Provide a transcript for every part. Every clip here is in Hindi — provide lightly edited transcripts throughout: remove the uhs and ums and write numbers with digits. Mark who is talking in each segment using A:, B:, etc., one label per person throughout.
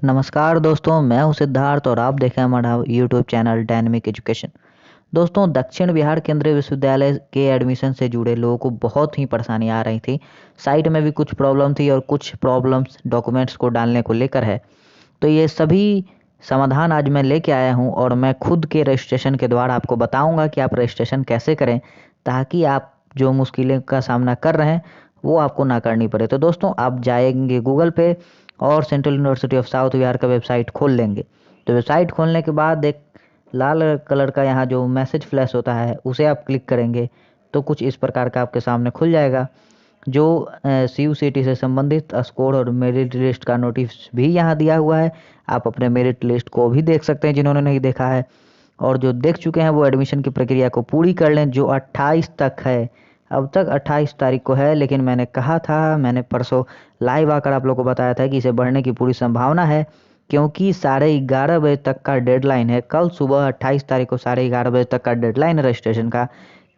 A: नमस्कार दोस्तों, मैं हूं सिद्धार्थ और आप देखें हमारा यूट्यूब चैनल डायनेमिक एजुकेशन। दोस्तों, दक्षिण बिहार केंद्रीय विश्वविद्यालय के एडमिशन से जुड़े लोगों को बहुत ही परेशानी आ रही थी। साइट में भी कुछ प्रॉब्लम थी और कुछ प्रॉब्लम्स डॉक्यूमेंट्स को डालने को लेकर है। तो ये सभी समाधान आज मैं लेके आया हूं और मैं खुद के रजिस्ट्रेशन के द्वारा आपको बताऊंगा कि आप रजिस्ट्रेशन कैसे करें, ताकि आप जो मुश्किलें का सामना कर रहे हैं वो आपको ना करनी पड़े। तो दोस्तों, आप जाएंगे गूगल पे और central university of south Bihar का वेबसाइट खोल लेंगे। तो वेबसाइट खोलने के बाद एक लाल कलर का यहाँ जो मैसेज फ्लैश होता है उसे आप क्लिक करेंगे तो कुछ इस प्रकार का आपके सामने खुल जाएगा। जो CUCT से संबंधित स्कोर और मेरिट लिस्ट का नोटिस भी यहाँ दिया हुआ है। आप अपने मेरिट लिस्ट को भी देख सकते हैं जिन्होंने नहीं देखा है, और जो देख चुके हैं वो एडमिशन की प्रक्रिया को पूरी कर लें जो 28 तक है। अब तक 28 तारीख को है, लेकिन मैंने कहा था, मैंने परसों लाइव आकर आप लोगों को बताया था कि इसे बढ़ने की पूरी संभावना है, क्योंकि 11:30 बजे तक का डेडलाइन है। कल सुबह 28 तारीख को 11:30 बजे तक का डेडलाइन है रजिस्ट्रेशन का,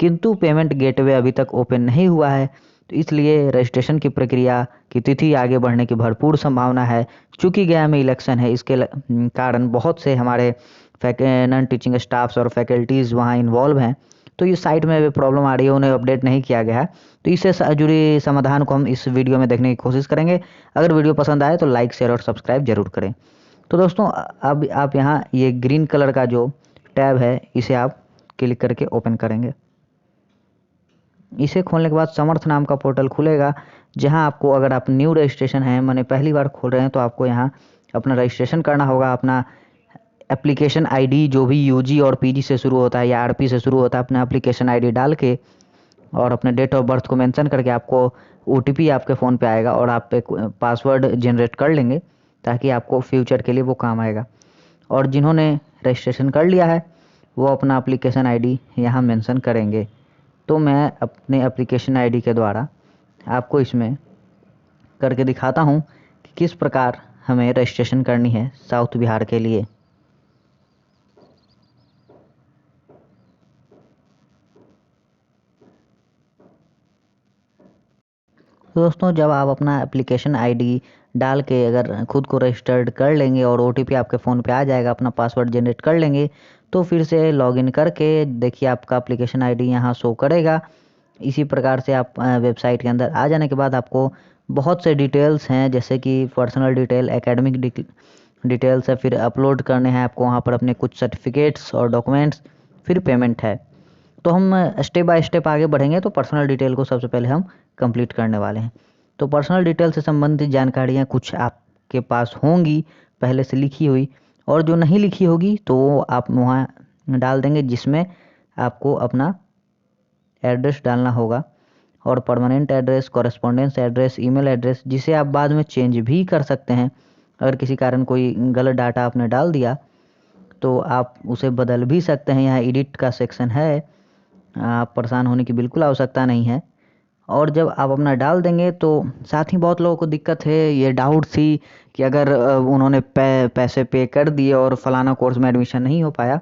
A: किंतु पेमेंट गेटवे अभी तक ओपन नहीं हुआ है। तो इसलिए रजिस्ट्रेशन की प्रक्रिया की तिथि आगे बढ़ने की भरपूर संभावना है। चूँकि गया में इलेक्शन है, इसके कारण बहुत से हमारे नॉन टीचिंग स्टाफ्स और फैकल्टीज़ वहाँ इन्वॉल्व हैं। तो ये साइट में प्रॉब्लम आ रही है, उन्हें अपडेट नहीं किया गया है। तो इससे जुड़ी समाधान को हम इस वीडियो में देखने की कोशिश करेंगे। अगर वीडियो पसंद आए तो लाइक, शेयर और सब्सक्राइब जरूर करें। तो दोस्तों, अब आप यहाँ ये ग्रीन कलर का जो टैब है इसे आप क्लिक करके ओपन करेंगे। इसे खोलने के बाद समर्थ नाम का पोर्टल खुलेगा, जहां आपको, अगर आप न्यू रजिस्ट्रेशन हैं, माने पहली बार खोल रहे हैं, तो आपको यहाँ अपना रजिस्ट्रेशन करना होगा। अपना एप्लीकेशन आईडी जो भी यूजी और पीजी से शुरू होता है या आरपी से शुरू होता है, अपना एप्लीकेशन आईडी डाल के और अपने डेट ऑफ बर्थ को मेंशन करके आपको ओटीपी आपके फ़ोन पे आएगा और आप एक पासवर्ड जनरेट कर लेंगे, ताकि आपको फ्यूचर के लिए वो काम आएगा। और जिन्होंने रजिस्ट्रेशन कर लिया है वो अपना एप्लीकेशन आईडी यहाँ मेंशन करेंगे। तो मैं अपने एप्लीकेशन आईडी के द्वारा आपको इसमें करके दिखाता हूँ कि किस प्रकार हमें रजिस्ट्रेशन करनी है साउथ बिहार के लिए। तो दोस्तों, जब आप अपना एप्लीकेशन आईडी डाल के अगर खुद को रजिस्टर्ड कर लेंगे और ओटीपी आपके फ़ोन पे आ जाएगा, अपना पासवर्ड जनरेट कर लेंगे, तो फिर से लॉगिन करके देखिए आपका एप्लीकेशन आईडी यहाँ शो करेगा। इसी प्रकार से आप वेबसाइट के अंदर आ जाने के बाद आपको बहुत से डिटेल्स हैं, जैसे कि पर्सनल डिटेल, एकेडमिक डिटेल्स है, फिर अपलोड करने हैं आपको वहाँ पर अपने कुछ सर्टिफिकेट्स और डॉक्यूमेंट्स, फिर पेमेंट है। तो हम स्टेप बाय स्टेप आगे बढ़ेंगे। तो पर्सनल डिटेल को सबसे पहले हम कंप्लीट करने वाले हैं। तो पर्सनल डिटेल से संबंधित जानकारियाँ कुछ आपके पास होंगी पहले से लिखी हुई, और जो नहीं लिखी होगी तो वो आप वहाँ डाल देंगे, जिसमें आपको अपना एड्रेस डालना होगा और permanent address, correspondence address, email address, जिसे आप बाद में चेंज भी कर सकते हैं। अगर किसी कारण कोई गलत डाटा आपने डाल दिया तो आप उसे बदल भी सकते हैं। यहाँ एडिट का सेक्शन है, आप परेशान होने की बिल्कुल आवश्यकता नहीं है। और जब आप अपना डाल देंगे तो साथ ही बहुत लोगों को दिक्कत है, ये डाउट थी कि अगर उन्होंने पैसे पे कर दिए और फलाना कोर्स में एडमिशन नहीं हो पाया।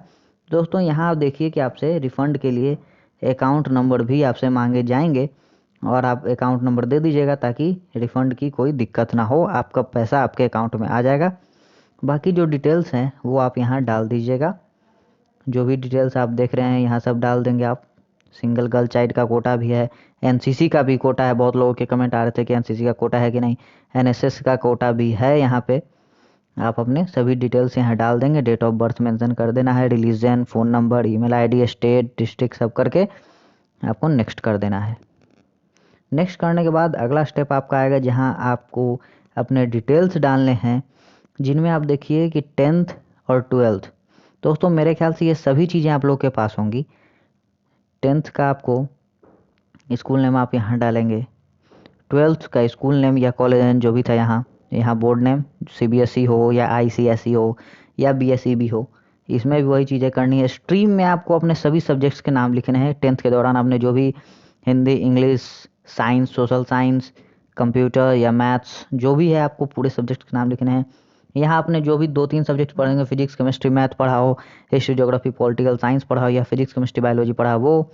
A: दोस्तों, यहाँ आप देखिए कि आपसे रिफ़ंड के लिए अकाउंट नंबर भी आपसे मांगे जाएंगे, और आप अकाउंट नंबर दे दीजिएगा ताकि रिफ़ंड की कोई दिक्कत ना हो, आपका पैसा आपके अकाउंट में आ जाएगा। बाकी जो डिटेल्स हैं वो आप यहाँ डाल दीजिएगा। जो भी डिटेल्स आप देख रहे हैं यहाँ सब डाल देंगे आप। सिंगल गर्ल चाइल्ड का कोटा भी है, एनसीसी का भी कोटा है। बहुत लोगों के कमेंट आ रहे थे कि एनसीसी का कोटा है कि नहीं, एनएसएस का कोटा भी है यहाँ पे। आप अपने सभी डिटेल्स यहाँ डाल देंगे, डेट ऑफ बर्थ मेंशन कर देना है, religion, phone number, email ID, state, district सब करके आपको नेक्स्ट कर देना है। नेक्स्ट करने के बाद अगला स्टेप आपका आएगा, जहाँ आपको अपने डिटेल्स डालने हैं, जिनमें आप देखिए कि 10th और 12th। दोस्तों, मेरे ख्याल से ये सभी चीज़ें आप लोग के पास होंगी। 10th का आपको स्कूल नेम आप यहाँ डालेंगे, 12th का स्कूल नेम या कॉलेज नेम जो भी था यहाँ बोर्ड नेम, सीबीएसई हो या आईसीएसई हो या बीएसई भी हो, इसमें भी वही चीज़ें करनी है। स्ट्रीम में आपको अपने सभी सब्जेक्ट्स के नाम लिखने हैं। 10th के दौरान आपने जो भी Hindi, English, science, social science, computer या मैथ्स जो भी है, आपको पूरे सब्जेक्ट के नाम लिखने हैं। यहाँ आपने जो भी 2-3 सब्जेक्ट पढ़ेंगे, फिजिक्स, केमिस्ट्री, मैथ पढ़ा हो, हिस्ट्री, ज्योग्राफी, पॉलिटिकल साइंस पढ़ा हो, या फिजिक्स, केमिस्ट्री, बायोलॉजी पढ़ा हो, वो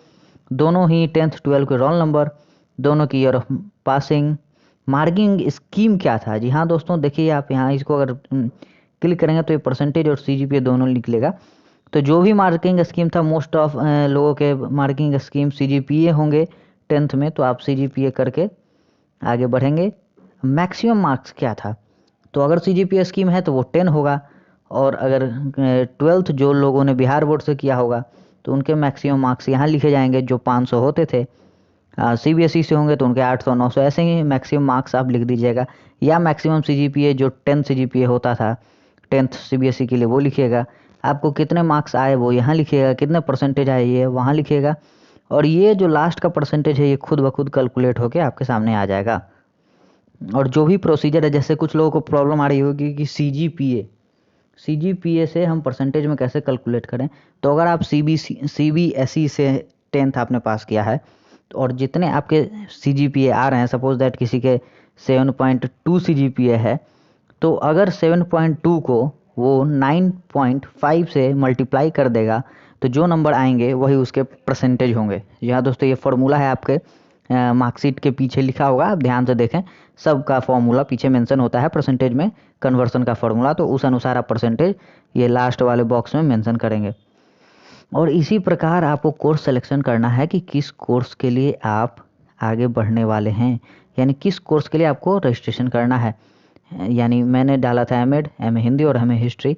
A: दोनों ही 10th 12 के रोल नंबर, दोनों की year of passing, marking scheme क्या था। जी हाँ दोस्तों, देखिए आप यहाँ इसको अगर क्लिक करेंगे तो ये परसेंटेज और CGPA दोनों निकलेगा। तो जो भी मार्किंग स्कीम था, मोस्ट ऑफ लोगों के मार्किंग स्कीम CGPA होंगे 10th में, तो आप CGPA करके आगे बढ़ेंगे। मैक्सिमम मार्क्स क्या था, तो अगर CGPA स्कीम है तो वो 10 होगा, और अगर 12th जो लोगों ने बिहार बोर्ड से किया होगा तो उनके मैक्सिमम मार्क्स यहाँ लिखे जाएंगे जो 500 होते थे। CBSE से होंगे तो उनके 800 900 ऐसे ही मैक्सिमम मार्क्स आप लिख दीजिएगा, या मैक्सिमम CGPA जो 10 CGPA होता था 10th CBSE के लिए वो लिखिएगा। आपको कितने मार्क्स आए वो यहाँ लिखिएगा, कितने परसेंटेज आए ये वहाँ लिखिएगा, और ये जो लास्ट का परसेंटेज है ये खुद ब खुद कैलकुलेट होके आपके सामने आ जाएगा। और जो भी प्रोसीजर है, जैसे कुछ लोगों को प्रॉब्लम आ रही होगी कि CGPA से हम परसेंटेज में कैसे कैलकुलेट करें, तो अगर आप CBSE से 10th आपने पास किया है और जितने आपके CGPA आ रहे हैं, सपोज दैट किसी के 7.2 CGPA है, तो अगर 7.2 को वो 9.5 से मल्टीप्लाई कर देगा तो जो नंबर आएंगे वही उसके परसेंटेज होंगे। यहाँ दोस्तों ये फार्मूला है, आपके मार्कशीट के पीछे लिखा होगा, आप ध्यान से देखें, सबका फॉर्मूला पीछे मेंशन होता है परसेंटेज में, कन्वर्सन का फार्मूला, तो उस अनुसार आप परसेंटेज ये लास्ट वाले बॉक्स में मेंशन करेंगे। और इसी प्रकार आपको कोर्स सिलेक्शन करना है कि किस कोर्स के लिए आप आगे बढ़ने वाले हैं, यानी किस कोर्स के लिए आपको रजिस्ट्रेशन करना है। यानी मैंने डाला था MA हिंदी और MA हिस्ट्री,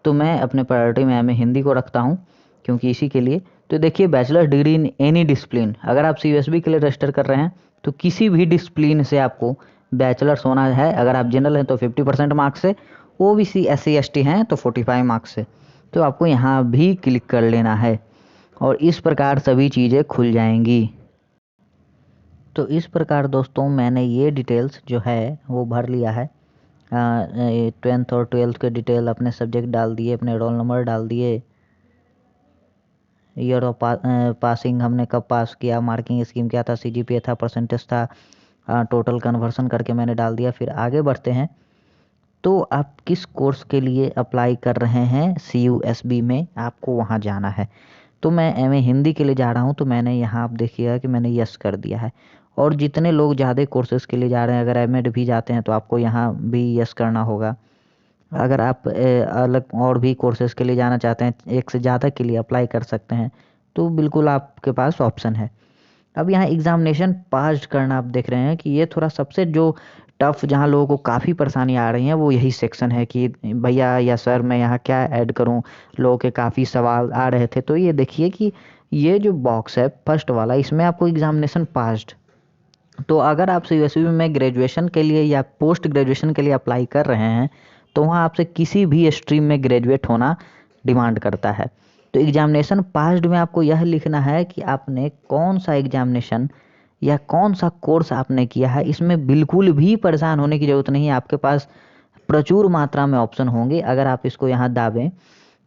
A: तो मैं अपने प्रायोरिटी में MA हिंदी को रखता हूँ क्योंकि इसी के लिए। तो देखिए, bachelor degree in any discipline, अगर आप CUSB के लिए रजिस्टर कर रहे हैं तो किसी भी डिसिप्लिन से आपको बैचलर्स होना है। अगर आप जनरल हैं तो 50% मार्क्स से, OBC SC ST हैं तो 45 मार्क्स से, तो आपको यहाँ भी क्लिक कर लेना है और इस प्रकार सभी चीज़ें खुल जाएंगी। तो इस प्रकार दोस्तों मैंने ये डिटेल्स जो है वो भर लिया है। 10th और 12th के डिटेल, अपने सब्जेक्ट डाल दिए, अपने रोल नंबर डाल दिए, ईयर ऑफ पासिंग हमने कब पास किया, मार्किंग स्कीम क्या था, CGPA था, परसेंटेज था, टोटल कन्वर्सन करके मैंने डाल दिया। फिर आगे बढ़ते हैं, तो आप किस कोर्स के लिए अप्लाई कर रहे हैं CUSB में, आपको वहाँ जाना है। तो मैं MA हिंदी के लिए जा रहा हूँ, तो मैंने यहाँ आप देखिएगा कि मैंने यस कर दिया है। और जितने लोग ज़्यादा कोर्सेज़ के लिए जा रहे हैं, अगर MA भी जाते हैं तो आपको यहाँ भी यस करना होगा। अगर आप अलग और भी कोर्सेज़ के लिए जाना चाहते हैं, एक से ज़्यादा के लिए अप्लाई कर सकते हैं, तो बिल्कुल आपके पास ऑप्शन है। अब यहाँ एग्ज़ामिनेशन पास करना आप देख रहे हैं कि ये थोड़ा सबसे जो टफ, जहाँ लोगों को काफ़ी परेशानी आ रही है वो यही सेक्शन है कि भैया या सर मैं यहाँ क्या ऐड करूँ, लोगों के काफ़ी सवाल आ रहे थे। तो ये देखिए कि ये जो बॉक्स है फर्स्ट वाला, इसमें आपको एग्ज़ामिनेशन पास्ड, तो अगर आप CUSB में ग्रेजुएशन के लिए या पोस्ट ग्रेजुएशन के लिए अप्लाई कर रहे हैं तो वहाँ आपसे किसी भी स्ट्रीम में ग्रेजुएट होना डिमांड करता है। तो एग्जामिनेशन पास्ड में आपको यह लिखना है कि आपने कौन सा एग्जामिनेशन या कौन सा कोर्स आपने किया है। इसमें बिल्कुल भी परेशान होने की ज़रूरत नहीं है, आपके पास प्रचुर मात्रा में ऑप्शन होंगे। अगर आप इसको यहाँ दाबें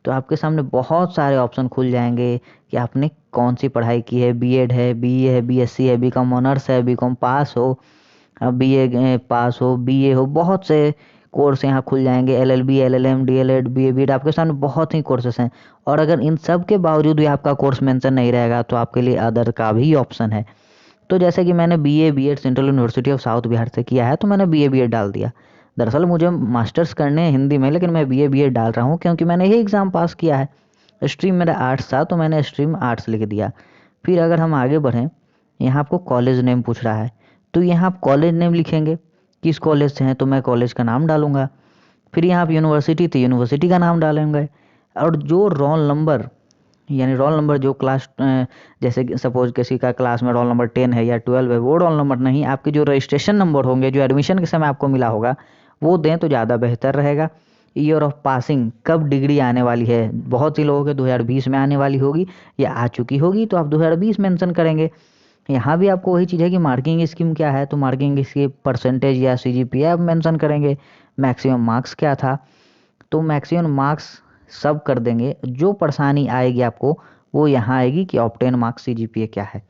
A: तो आपके सामने बहुत सारे ऑप्शन खुल जाएंगे कि आपने कौन सी पढ़ाई की है, BEd है, BE है, BSc है, BCom ऑनर्स है, BCom पास हो, BA पास हो, BA हो, बहुत से कोर्स यहाँ खुल जाएंगे, LLB, LLM, DLEd, BA, BEd, आपके सामने बहुत ही कोर्सेस हैं। और अगर इन सब के बावजूद भी आपका कोर्स मेंशन नहीं रहेगा तो आपके लिए अदर का भी ऑप्शन है। तो जैसे कि मैंने BA BEd central university of south Bihar से किया है, तो मैंने BA BEd डाल दिया। दरअसल मुझे मास्टर्स करने हैं हिंदी में, लेकिन मैं BA BEd डाल रहा हूँ क्योंकि मैंने ये एग्ज़ाम पास किया है। स्ट्रीम मेरा आर्ट्स था तो मैंने स्ट्रीम आर्ट्स लिख दिया। फिर अगर हम आगे बढ़ें, यहाँ आपको कॉलेज नेम पूछ रहा है, तो यहाँ आप कॉलेज नेम लिखेंगे, किस कॉलेज से हैं तो मैं कॉलेज का नाम डालूँगा। फिर यहाँ आप यूनिवर्सिटी तो यूनिवर्सिटी का नाम डालेंगे। और जो रोल नंबर, यानी रोल नंबर जो क्लास, जैसे कि सपोज किसी का क्लास में रोल नंबर 10 है या 12 है, वो रोल नंबर नहीं, आपके जो रजिस्ट्रेशन नंबर होंगे जो एडमिशन के समय आपको मिला होगा वो दें तो ज़्यादा बेहतर रहेगा। ईयर ऑफ पासिंग, कब डिग्री आने वाली है, बहुत सी लोगों के 2020 में आने वाली होगी या आ चुकी होगी, तो आप 2020 मेंशन करेंगे। यहाँ भी आपको वही चीज़ है कि मार्किंग स्कीम क्या है, तो मार्किंग स्कीम परसेंटेज या CGPA आप मेंशन करेंगे। मैक्सिमम मार्क्स क्या था, तो मैक्सिमम मार्क्स सब कर देंगे। जो परेशानी आएगी आपको वो यहाँ आएगी कि ऑब्टेन मार्क्स CGPA क्या है।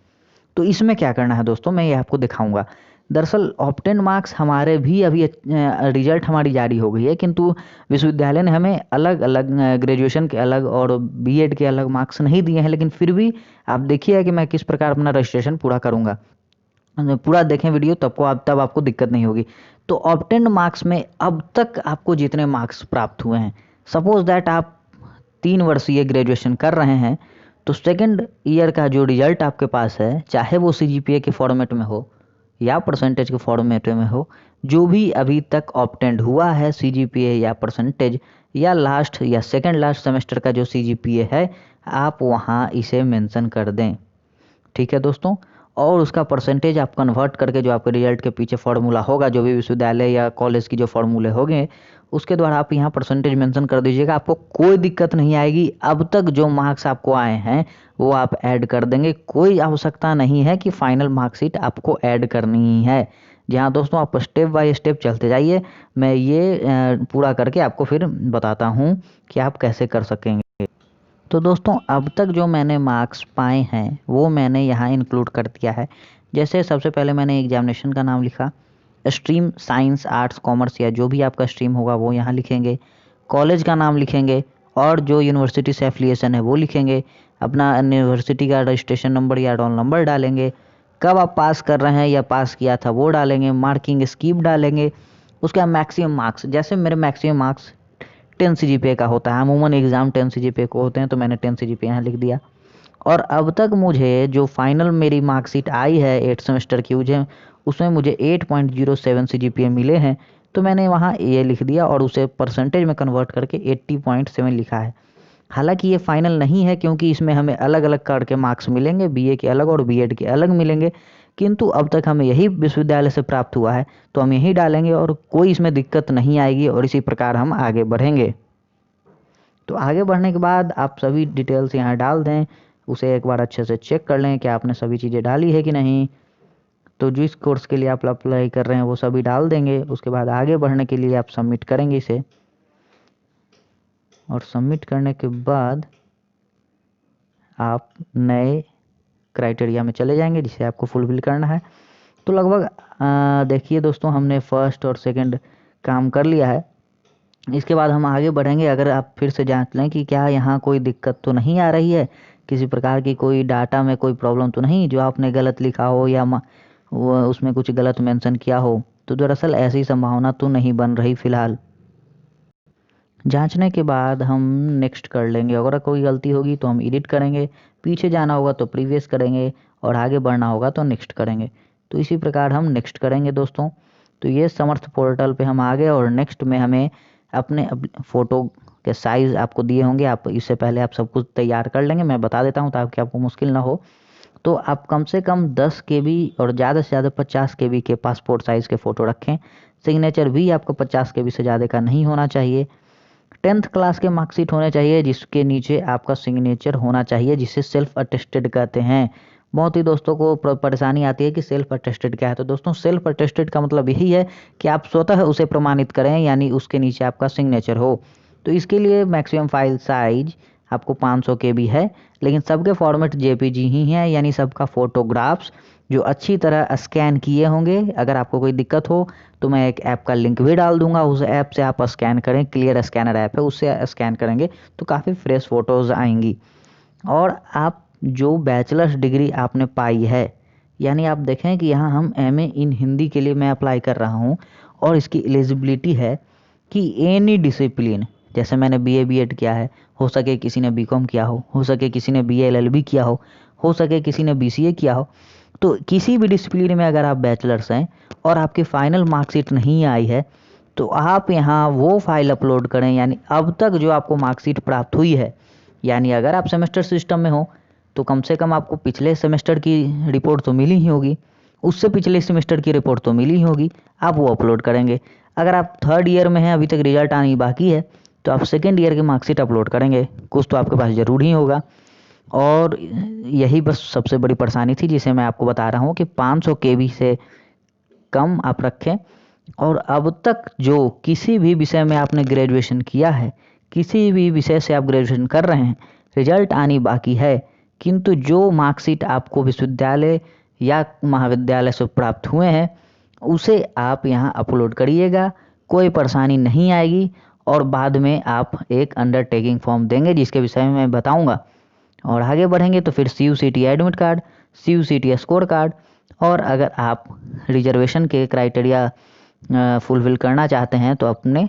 A: तो इसमें क्या करना है दोस्तों, मैं ये आपको दिखाऊंगा। दरअसल ऑब्टेन मार्क्स हमारे भी अभी रिजल्ट हमारी जारी हो गई है, किंतु विश्वविद्यालय ने हमें अलग अलग ग्रेजुएशन के अलग और BEd के अलग मार्क्स नहीं दिए हैं। लेकिन फिर भी आप देखिए कि मैं किस प्रकार अपना रजिस्ट्रेशन पूरा करूँगा। पूरा देखें वीडियो, तब आपको दिक्कत नहीं होगी। तो ऑब्टेन्ड मार्क्स में अब तक आपको जितने मार्क्स प्राप्त हुए हैं, सपोज दैट आप 3 वर्षीय ग्रेजुएशन कर रहे हैं, तो सेकंड ईयर का जो रिजल्ट आपके पास है, चाहे वो CGPA के फॉर्मेट में हो या परसेंटेज के फॉर्मेट में हो, जो भी अभी तक ऑब्टेन्ड हुआ है CGPA या परसेंटेज या लास्ट या सेकंड लास्ट सेमेस्टर का जो CGPA है, आप वहाँ इसे मेंशन कर दें। ठीक है दोस्तों, और उसका परसेंटेज आप कन्वर्ट करके जो आपके रिजल्ट के पीछे फार्मूला होगा, जो भी विश्वविद्यालय या कॉलेज की जो फार्मूले होंगे, उसके द्वारा आप यहाँ परसेंटेज मेंशन कर दीजिएगा। आपको कोई दिक्कत नहीं आएगी। अब तक जो मार्क्स आपको आए हैं वो आप ऐड कर देंगे। कोई आवश्यकता नहीं है कि फाइनल मार्कशीट आपको ऐड करनी ही है। जहाँ दोस्तों आप स्टेप बाय स्टेप चलते जाइए, मैं ये पूरा करके आपको फिर बताता हूँ कि आप कैसे कर सकेंगे। तो दोस्तों अब तक जो मैंने मार्क्स पाए हैं वो मैंने यहाँ इंक्लूड कर दिया है। जैसे सबसे पहले मैंने एग्जामिनेशन का नाम लिखा, स्ट्रीम साइंस आर्ट्स कॉमर्स या जो भी आपका स्ट्रीम होगा वो यहाँ लिखेंगे, कॉलेज का नाम लिखेंगे और जो यूनिवर्सिटी से एफिलिएशन है वो लिखेंगे, अपना यूनिवर्सिटी का रजिस्ट्रेशन नंबर या रोल नंबर डालेंगे, कब आप पास कर रहे हैं या पास किया था वो डालेंगे, मार्किंग स्कीम डालेंगे, उसका मैक्सिमम मार्क्स। जैसे मेरे मैक्सिमम मार्क्स 10 CGPA का होता है, अमूमन एग्ज़ाम 10 CGPA को होते हैं, तो मैंने 10 CGPA यहाँ लिख दिया। और अब तक मुझे जो फाइनल मेरी मार्कशीट आई है 8 सेमेस्टर की, उसमें मुझे 8.07 CGPA मिले हैं, तो मैंने वहाँ ये लिख दिया और उसे परसेंटेज में कन्वर्ट करके 80.7 लिखा है। हालांकि ये फाइनल नहीं है, क्योंकि इसमें हमें अलग अलग करके मार्क्स मिलेंगे, BA के अलग और B.Ed के अलग मिलेंगे, किंतु अब तक हमें यही विश्वविद्यालय से प्राप्त हुआ है तो हम यही डालेंगे और कोई इसमें दिक्कत नहीं आएगी और इसी प्रकार हम आगे बढ़ेंगे। तो आगे बढ़ने के बाद आप सभी डिटेल्स यहाँ डाल दें, उसे एक बार अच्छे से चेक कर लें कि आपने सभी चीज़ें डाली है कि नहीं। तो जिस कोर्स के लिए आप अप्लाई कर रहे हैं वो सभी डाल देंगे। उसके बाद आगे बढ़ने के लिए आप सबमिट करेंगे इसे, और सबमिट करने के बाद आप नए क्राइटेरिया में चले जाएंगे जिसे आपको फुलफिल करना है। तो लगभग देखिए दोस्तों, हमने फर्स्ट और सेकंड काम कर लिया है। इसके बाद हम आगे बढ़ेंगे। अगर आप फिर से जांच लें कि क्या यहाँ कोई दिक्कत तो नहीं आ रही है, किसी प्रकार की कोई डाटा में कोई प्रॉब्लम तो नहीं, जो आपने गलत लिखा हो या उसमें कुछ गलत मेंशन किया हो, तो दरअसल ऐसी संभावना तो नहीं बन रही फ़िलहाल। जांचने के बाद हम नेक्स्ट कर लेंगे। अगर कोई गलती होगी तो हम एडिट करेंगे, पीछे जाना होगा तो प्रीवियस करेंगे और आगे बढ़ना होगा तो नेक्स्ट करेंगे। तो इसी प्रकार हम नेक्स्ट करेंगे दोस्तों। तो ये समर्थ पोर्टल पे हम आ गए और नेक्स्ट में हमें अपने फ़ोटो के साइज़ आपको दिए होंगे। आप इससे पहले आप सब कुछ तैयार कर लेंगे, मैं बता देता हूँ ताकि आपको मुश्किल ना हो। तो आप कम से कम 10 KB और ज़्यादा से ज़्यादा 50 KB के पासपोर्ट साइज़ के फ़ोटो रखें। सिग्नेचर भी आपको 50 KB से ज़्यादा का नहीं होना चाहिए। 10th क्लास के मार्कशीट होने चाहिए जिसके नीचे आपका सिग्नेचर होना चाहिए, जिसे सेल्फ अटेस्टेड कहते हैं। बहुत ही दोस्तों को परेशानी आती है कि सेल्फ अटेस्टेड क्या है। तो दोस्तों सेल्फ अटेस्टेड का मतलब यही है कि आप स्वतः उसे प्रमाणित करें, यानी उसके नीचे आपका सिग्नेचर हो। तो इसके लिए मैक्सिमम फाइल साइज आपको 500 KB है, लेकिन सबके फॉर्मेट JPG ही हैं, यानी सबका फ़ोटोग्राफ्स जो अच्छी तरह स्कैन किए होंगे। अगर आपको कोई दिक्कत हो तो मैं एक ऐप का लिंक भी डाल दूंगा, उस ऐप से आप स्कैन करें, क्लियर स्कैनर ऐप है, उससे स्कैन करेंगे तो काफ़ी फ्रेश फ़ोटोज़ आएंगी। और आप जो बैचलर्स डिग्री आपने पाई है, यानी आप देखें कि यहाँ हम MA इन हिंदी के लिए मैं अप्लाई कर रहा हूँ और इसकी एलिजिबिलिटी है कि एनी डिसिप्लिन, जैसे मैंने BA B.Ed किया है, हो सके किसी ने BCom किया हो सके किसी ने BA LLB किया हो सके किसी ने BCA किया हो। तो किसी भी डिसिप्लिन में अगर आप बैचलर्स हैं और आपकी फाइनल मार्कशीट नहीं आई है, तो आप यहाँ वो फाइल अपलोड करें, यानी अब तक जो आपको मार्कशीट प्राप्त हुई है, यानी अगर आप सेमेस्टर सिस्टम में हो तो कम से कम आपको पिछले सेमेस्टर की रिपोर्ट तो मिली ही होगी, उससे पिछले सेमेस्टर की रिपोर्ट तो मिली ही होगी, आप वो अपलोड करेंगे। अगर आप 3rd ईयर में हैं, अभी तक रिजल्ट आनी बाकी है, तो आप 2nd ईयर की मार्कशीट अपलोड करेंगे। कुछ तो आपके पास ज़रूर ही होगा। और यही बस सबसे बड़ी परेशानी थी जिसे मैं आपको बता रहा हूँ कि 500 KB से कम आप रखें। और अब तक जो किसी भी विषय में आपने ग्रेजुएशन किया है, किसी भी विषय से आप ग्रेजुएशन कर रहे हैं, रिजल्ट आनी बाकी है, किंतु जो मार्कशीट आपको विश्वविद्यालय या महाविद्यालय से प्राप्त हुए हैं उसे आप यहाँ अपलोड करिएगा, कोई परेशानी नहीं आएगी। और बाद में आप एक अंडरटेकिंग फॉर्म देंगे जिसके विषय में मैं बताऊँगा। और आगे बढ़ेंगे तो फिर CUCT admit card, CUCT score card और अगर आप रिजर्वेशन के क्राइटेरिया फुलफिल करना चाहते हैं तो अपने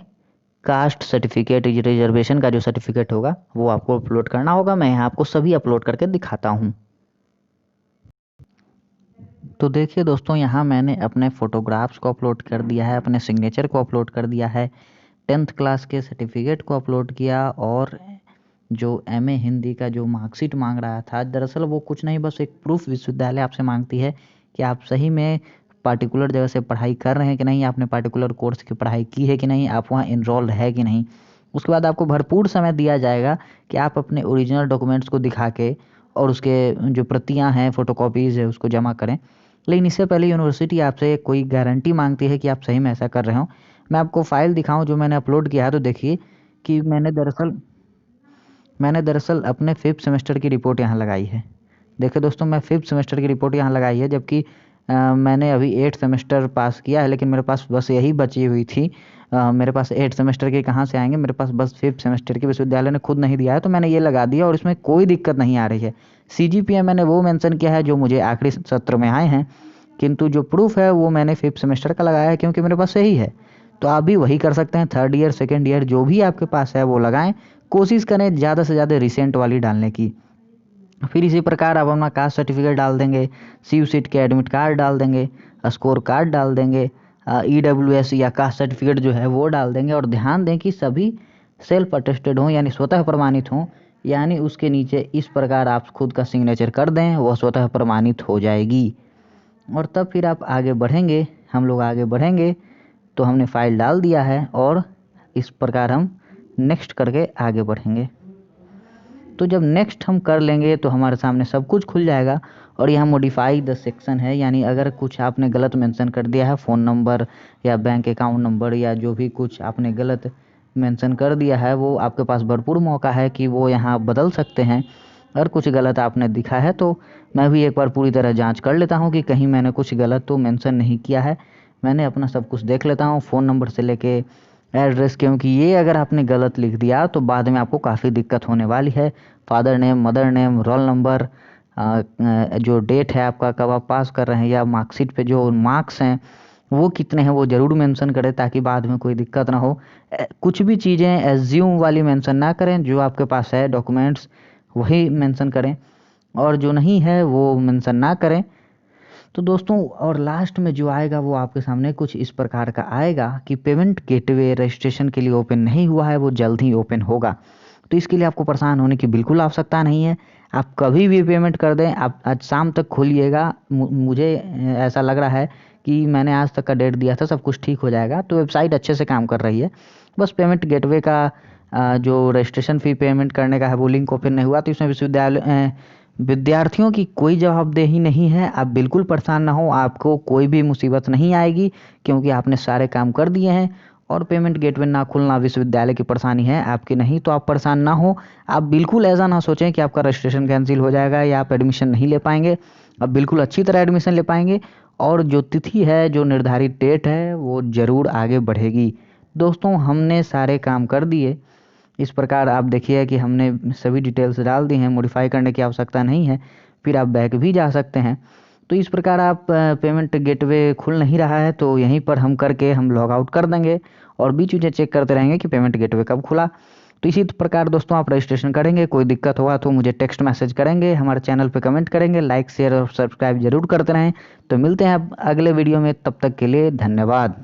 A: कास्ट सर्टिफिकेट, रिजर्वेशन का जो सर्टिफिकेट होगा वो आपको अपलोड करना होगा। मैं यहाँ आपको सभी अपलोड करके दिखाता हूँ। तो देखिए दोस्तों, यहाँ मैंने अपने फ़ोटोग्राफ्स को अपलोड कर दिया है, अपने सिग्नेचर को अपलोड कर दिया है, 10th क्लास के सर्टिफिकेट को अपलोड किया, और जो MA हिंदी का जो मार्कशीट मांग रहा था, दरअसल वो कुछ नहीं, बस एक प्रूफ विश्वविद्यालय आपसे मांगती है कि आप सही में पार्टिकुलर जगह से पढ़ाई कर रहे हैं कि नहीं, आपने पार्टिकुलर कोर्स की पढ़ाई की है कि नहीं, आप वहाँ इनरोल्ड है कि नहीं। उसके बाद आपको भरपूर समय दिया जाएगा कि आप अपने ओरिजिनल डॉक्यूमेंट्स को दिखा के और उसके जो प्रतियाँ हैं, फ़ोटोकॉपीज़ है, उसको जमा करें। लेकिन इससे पहले यूनिवर्सिटी आपसे कोई गारंटी मांगती है कि आप सही में ऐसा कर रहे हो। मैं आपको फ़ाइल दिखाऊं जो मैंने अपलोड किया है, तो देखिए कि मैंने दरअसल अपने 5th सेमेस्टर की रिपोर्ट यहाँ लगाई है। देखिए दोस्तों, मैं 5th सेमेस्टर की रिपोर्ट यहाँ लगाई है, जबकि मैंने अभी 8th सेमेस्टर पास किया है, लेकिन मेरे पास बस यही बची हुई थी। मेरे पास 8th सेमेस्टर के कहाँ से आएंगे, मेरे पास बस 5th सेमेस्टर की विश्वविद्यालय ने खुद नहीं दिया है, तो मैंने ये लगा दिया और इसमें कोई दिक्कत नहीं आ रही है। CGPA मैंने वो मेंशन किया है जो मुझे आखिरी सत्र में आए हैं, किंतु जो प्रूफ है वो मैंने 5th सेमेस्टर का लगाया है, क्योंकि मेरे पास सही है। तो आप भी वही कर सकते हैं, 3rd ईयर 2nd ईयर जो भी आपके पास है वो लगाएं। कोशिश करें ज़्यादा से ज़्यादा रिसेंट वाली डालने की। फिर इसी प्रकार आप अपना कास्ट सर्टिफिकेट डाल देंगे, CU/CET के एडमिट कार्ड डाल देंगे, स्कोर कार्ड डाल देंगे, EWS या कास्ट सर्टिफिकेट जो है वो डाल देंगे। और ध्यान दें कि सभी सेल्फ अटेस्टेड हों, यानी स्वतः प्रमाणित हों, यानी उसके नीचे इस प्रकार आप खुद का सिग्नेचर कर दें, वह स्वतः प्रमाणित हो जाएगी। और तब फिर आप आगे बढ़ेंगे, हम लोग आगे बढ़ेंगे। तो हमने फ़ाइल डाल दिया है और इस प्रकार हम नेक्स्ट करके आगे बढ़ेंगे। तो जब नेक्स्ट हम कर लेंगे तो हमारे सामने सब कुछ खुल जाएगा। और यहाँ मॉडिफाई द सेक्शन है, यानी अगर कुछ आपने गलत मेंशन कर दिया है, फ़ोन नंबर या बैंक अकाउंट नंबर या जो भी कुछ आपने गलत मेंशन कर दिया है, वो आपके पास भरपूर मौका है कि वो यहाँ बदल सकते हैं। अगर कुछ गलत आपने दिखा है तो मैं भी एक बार पूरी तरह जांच कर लेता हूँ कि कहीं मैंने कुछ गलत तो मेंशन नहीं किया है। मैंने अपना सब कुछ देख लेता हूँ, फ़ोन नंबर से लेके एड्रेस, क्योंकि ये अगर आपने गलत लिख दिया तो बाद में आपको काफ़ी दिक्कत होने वाली है। Father name, mother name, roll number, जो डेट है आपका, कब आप पास कर रहे हैं, या मार्कशीट पे जो मार्क्स हैं वो कितने हैं, वो ज़रूर मेंशन करें ताकि बाद में कोई दिक्कत ना हो। कुछ भी चीज़ें एज्यूम वाली मेंशन ना करें, जो आपके पास है डॉक्यूमेंट्स वही मेंशन करें, और जो नहीं है वो मेंशन ना करें। तो दोस्तों, और लास्ट में जो आएगा वो आपके सामने कुछ इस प्रकार का आएगा कि पेमेंट गेटवे रजिस्ट्रेशन के लिए ओपन नहीं हुआ है, वो जल्द ही ओपन होगा। तो इसके लिए आपको परेशान होने की बिल्कुल आवश्यकता नहीं है। आप कभी भी पेमेंट कर दें, आप आज शाम तक खोलिएगा। मुझे ऐसा लग रहा है कि मैंने आज तक का डेट दिया था, सब कुछ ठीक हो जाएगा। तो वेबसाइट अच्छे से काम कर रही है। बस पेमेंट गेटवे का जो रजिस्ट्रेशन फ़ी पेमेंट करने का है वो लिंक ओपन नहीं हुआ, तो इसमें विद्यार्थियों की कोई जवाबदेही नहीं है। आप बिल्कुल परेशान ना हो, आपको कोई भी मुसीबत नहीं आएगी, क्योंकि आपने सारे काम कर दिए हैं। और पेमेंट गेटवे ना खुलना विश्वविद्यालय की परेशानी है, आपकी नहीं। तो आप परेशान ना हो। आप बिल्कुल ऐसा ना सोचें कि आपका रजिस्ट्रेशन कैंसिल हो जाएगा या आप एडमिशन नहीं ले पाएंगे। आप बिल्कुल अच्छी तरह एडमिशन ले पाएंगे, और जो तिथि है, जो निर्धारित डेट है, वो ज़रूर आगे बढ़ेगी। दोस्तों, हमने सारे काम कर दिए। इस प्रकार आप देखिए कि हमने सभी डिटेल्स डाल दी हैं, मॉडिफाई करने की आवश्यकता नहीं है। फिर आप बैक भी जा सकते हैं। तो इस प्रकार आप पेमेंट गेटवे खुल नहीं रहा है तो यहीं पर हम करके हम लॉग आउट कर देंगे, और बीच बीच चेक करते रहेंगे कि पेमेंट गेटवे कब खुला। तो इसी प्रकार दोस्तों आप रजिस्ट्रेशन करेंगे। कोई दिक्कत हुआ तो मुझे टेक्स्ट मैसेज करेंगे, हमारे चैनल पे कमेंट करेंगे, लाइक शेयर और सब्सक्राइब जरूर करते रहें। तो मिलते हैं अब अगले वीडियो में, तब तक के लिए धन्यवाद।